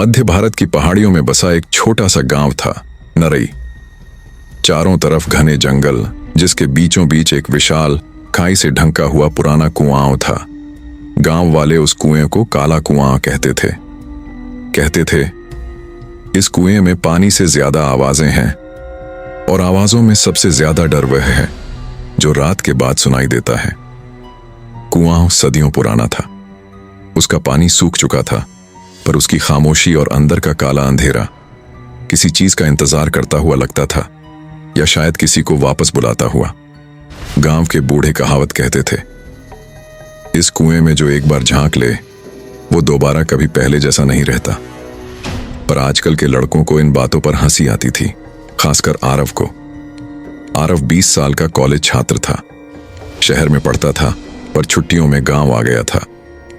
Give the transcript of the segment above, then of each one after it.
मध्य भारत की पहाड़ियों में बसा एक छोटा सा गांव था, नरई। चारों तरफ घने जंगल, जिसके बीचों बीच एक विशाल खाई से ढंका हुआ पुराना कुआं था। गांव वाले उस कुएं को काला कुआं कहते थे इस कुएं में पानी से ज्यादा आवाजें हैं, और आवाजों में सबसे ज्यादा डर वह है जो रात के बाद सुनाई देता है। कुआं सदियों पुराना था। उसका पानी सूख चुका था, पर उसकी खामोशी और अंदर का काला अंधेरा किसी चीज का इंतजार करता हुआ लगता था, या शायद किसी को वापस बुलाता हुआ। गांव के बूढ़े कहावत कहते थे, इस कुएं में जो एक बार झांक ले वो दोबारा कभी पहले जैसा नहीं रहता। पर आजकल के लड़कों को इन बातों पर हंसी आती थी, खासकर आरव को। आरव 20 साल का कॉलेज छात्र था। शहर में पढ़ता था, पर छुट्टियों में गांव आ गया था।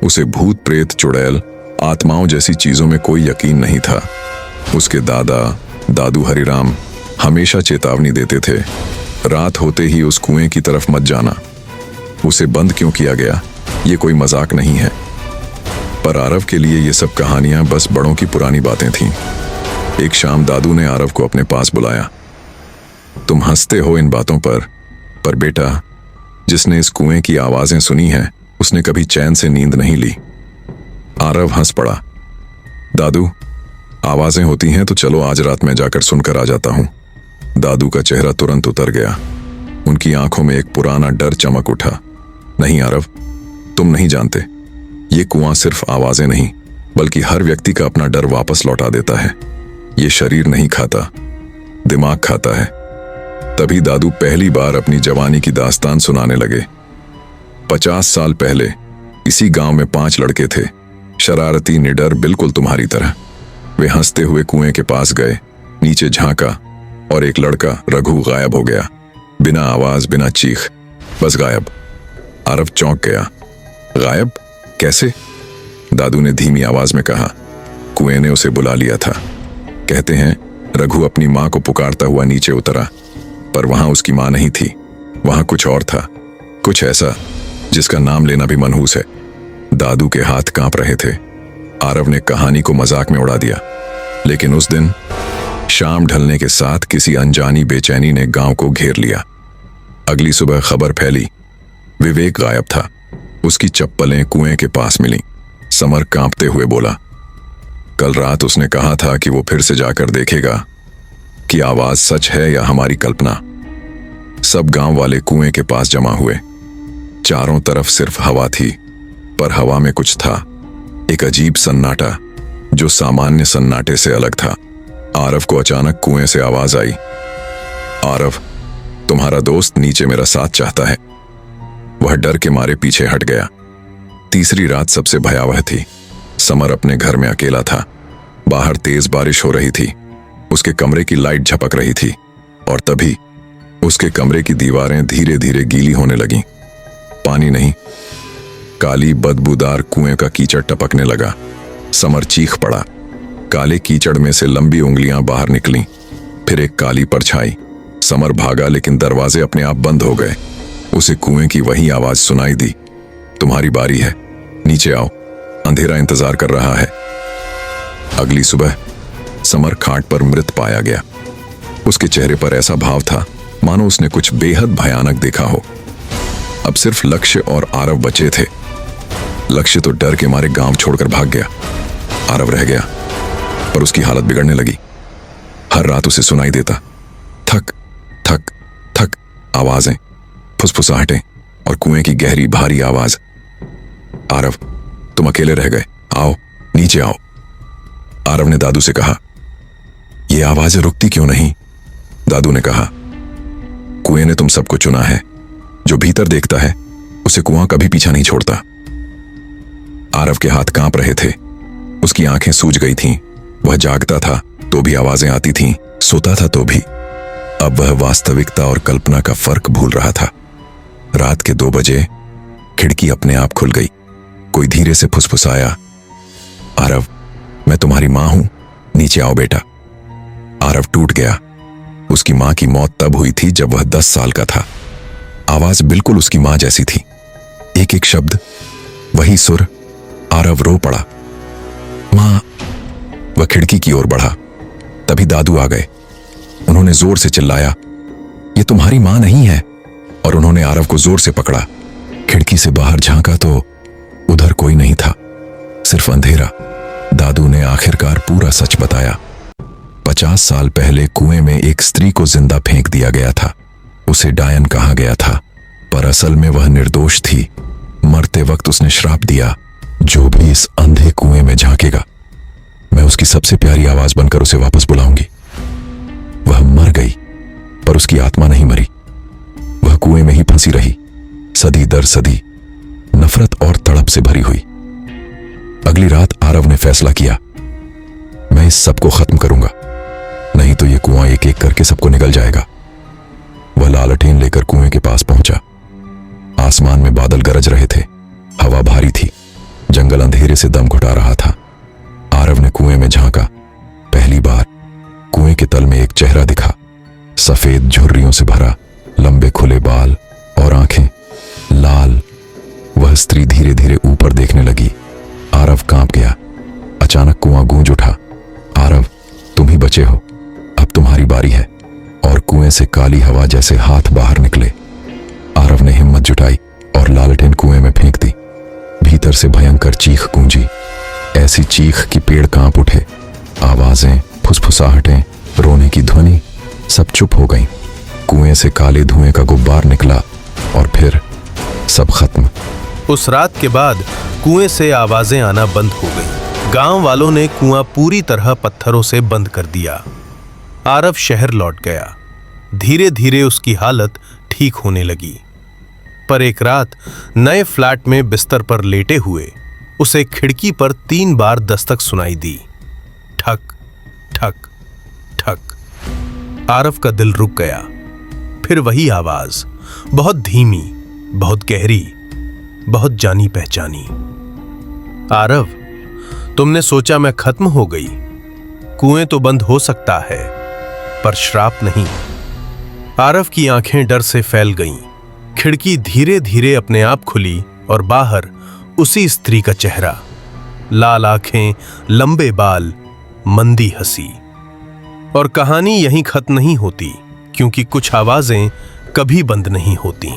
उसे भूत प्रेत, चुड़ैल, आत्माओं जैसी चीजों में कोई यकीन नहीं था। उसके दादू हरिराम हमेशा चेतावनी देते थे, रात होते ही उस कुएं की तरफ मत जाना। उसे बंद क्यों किया गया, ये कोई मजाक नहीं है। पर आरव के लिए ये सब कहानियां बस बड़ों की पुरानी बातें थीं। एक शाम दादू ने आरव को अपने पास बुलाया। तुम हंसते हो इन बातों पर बेटा, जिसने इस कुएं की आवाजें सुनी हैं उसने कभी चैन से नींद नहीं ली। आरव हंस पड़ा। दादू, आवाजें होती हैं तो चलो आज रात मैं जाकर सुनकर आ जाता हूं। दादू का चेहरा तुरंत उतर गया। उनकी आंखों में एक पुराना डर चमक उठा। नहीं आरव, तुम नहीं जानते, ये कुआं सिर्फ आवाजें नहीं, बल्कि हर व्यक्ति का अपना डर वापस लौटा देता है। ये शरीर नहीं खाता, दिमाग खाता है। तभी दादू पहली बार अपनी जवानी की दास्तान सुनाने लगे। 50 साल पहले इसी गांव में 5 लड़के थे, शरारती, निडर, बिल्कुल तुम्हारी तरह। वे हंसते हुए कुएं के पास गए, नीचे झांका, और एक लड़का रघु गायब हो गया। बिना आवाज, बिना चीख, बस गायब। आरव चौंक गया। गायब कैसे? दादू ने धीमी आवाज में कहा। कुएं ने उसे बुला लिया था। कहते हैं रघु अपनी मां को पुकारता हुआ नीचे उतरा, पर वहां उसकी मां नहीं थी। वहां कुछ और था, कुछ ऐसा जिसका नाम लेना भी मनहूस है। दादू के हाथ कांप रहे थे। आरव ने कहानी को मजाक में उड़ा दिया, लेकिन उस दिन शाम ढलने के साथ किसी अनजानी बेचैनी ने गांव को घेर लिया। अगली सुबह खबर फैली, विवेक गायब था। उसकी चप्पलें कुएं के पास मिली। समर कांपते हुए बोला, कल रात उसने कहा था कि वो फिर से जाकर देखेगा कि आवाज सच है या हमारी कल्पना। सब गांव वाले कुएं के पास जमा हुए। चारों तरफ सिर्फ हवा थी, पर हवा में कुछ था, एक अजीब सन्नाटा जो सामान्य सन्नाटे से अलग था। आरव को अचानक कुएं से आवाज आई, आरव, तुम्हारा दोस्त नीचे मेरा साथ चाहता है। वह डर के मारे पीछे हट गया। तीसरी रात सबसे भयावह थी। समर अपने घर में अकेला था। बाहर तेज बारिश हो रही थी। उसके कमरे की लाइट झपक रही थी, और तभी उसके कमरे की दीवारें धीरे धीरे गीली होने लगीं। पानी नहीं, काली बदबूदार कुएं का कीचड़ टपकने लगा। समर चीख पड़ा। काले कीचड़ में से लंबी उंगलियां बाहर निकलीं, फिर एक काली परछाई। समर भागा, लेकिन दरवाजे अपने आप बंद हो गए। उसे कुएं की वही आवाज सुनाई दी, तुम्हारी बारी है, नीचे आओ, अंधेरा इंतजार कर रहा है। अगली सुबह समर खाट पर मृत पाया गया। उसके चेहरे पर ऐसा भाव था मानो उसने कुछ बेहद भयानक देखा हो। अब सिर्फ लक्ष्य और आरव बचे थे। लक्ष्य तो डर के मारे गांव छोड़कर भाग गया। आरव रह गया, पर उसकी हालत बिगड़ने लगी। हर रात उसे सुनाई देता, थक थक थक आवाजें, फुसफुसाहटें और कुएं की गहरी भारी आवाज। आरव, तुम अकेले रह गए, आओ, नीचे आओ। आरव ने दादू से कहा। ये आवाजें रुकती क्यों नहीं? दादू ने कहा, कुएं ने तुम सबको चुना है। जो भीतर देखता है उसे कुआं कभी पीछा नहीं छोड़ता। आरव के हाथ कांप रहे थे। उसकी आंखें सूज गई थीं। वह जागता था तो भी आवाजें आती थीं, सोता था तो भी। अब वह वास्तविकता और कल्पना का फर्क भूल रहा था। रात के 2 बजे खिड़की अपने आप खुल गई। कोई धीरे से फुसफुसाया, आरव, मैं तुम्हारी मां हूं, नीचे आओ बेटा। आरव टूट गया। उसकी मां की मौत तब हुई थी जब वह 10 साल का था। आवाज बिल्कुल उसकी मां जैसी थी। एक एक शब्द, वही सुर। आरव रो पड़ा। मां, वह खिड़की की ओर बढ़ा। तभी दादू आ गए। उन्होंने जोर से चिल्लाया, ये तुम्हारी मां नहीं है। और उन्होंने आरव को जोर से पकड़ा। खिड़की से बाहर झांका तो उधर कोई नहीं था, सिर्फ अंधेरा। दादू ने आखिरकार पूरा सच बताया। 50 साल पहले कुएं में एक स्त्री को जिंदा फेंक दिया गया था। उसे डायन कहा गया था, पर असल में वह निर्दोष थी। मरते वक्त उसने श्राप दिया, जो भी इस अंधे कुएं में झांकेगा, मैं उसकी सबसे प्यारी आवाज बनकर उसे वापस बुलाऊंगी। वह मर गई, पर उसकी आत्मा नहीं मरी। वह कुएं में ही फंसी रही, सदी दर सदी, नफरत और तड़प से भरी हुई। अगली रात आरव ने फैसला किया, मैं इस सब को खत्म करूंगा, नहीं तो यह कुआं एक एक करके सबको निगल जाएगा। वह लालटेन लेकर कुएं के पास पहुंचा। आसमान में बादल गरज रहे थे, हवा भारी थी, जंगल अंधेरे से दम घुटा रहा था। आरव ने कुएं में झांका। पहली बार कुएं के तल में एक चेहरा दिखा, सफेद झुर्रियों से भरा, लंबे खुले बाल और आंखें लाल। वह स्त्री धीरे धीरे ऊपर देखने लगी। आरव कांप गया। अचानक कुआं गूंज उठा, आरव तुम ही बचे हो, अब तुम्हारी बारी है। और कुएं से काली हवा जैसे हाथ बाहर निकले। आरव ने हिम्मत जुटाई और लालटेन कुएं में फेंक दी। भीतर से भयंकर चीख गूंजी, ऐसी चीख कि पेड़ कांप उठे। आवाजें, फुसफुसाहटें, रोने की ध्वनि सब चुप हो गईं। कुएं से काले धुएं का गुब्बार निकला और फिर सब खत्म। उस रात के बाद कुएं से आवाजें आना बंद हो गईं। गांव वालों ने कुआं पूरी तरह पत्थरों से बंद कर दिया। आरव शहर लौट गया। धीरे धीरे उसकी हालत ठीक होने लगी। पर एक रात नए फ्लैट में बिस्तर पर लेटे हुए उसे खिड़की पर 3 बार दस्तक सुनाई दी। ठक ठक ठक। आरव का दिल रुक गया। फिर वही आवाज, बहुत धीमी, बहुत गहरी, बहुत जानी पहचानी। आरव, तुमने सोचा मैं खत्म हो गई। कुएं तो बंद हो सकता है, पर श्राप नहीं। आरव की आंखें डर से फैल गईं। खिड़की धीरे धीरे अपने आप खुली और बाहर उसी स्त्री का चेहरा, लाल आंखें, लंबे बाल, मंदी हंसी। और कहानी यहीं खत्म नहीं होती, क्योंकि कुछ आवाजें कभी बंद नहीं होती।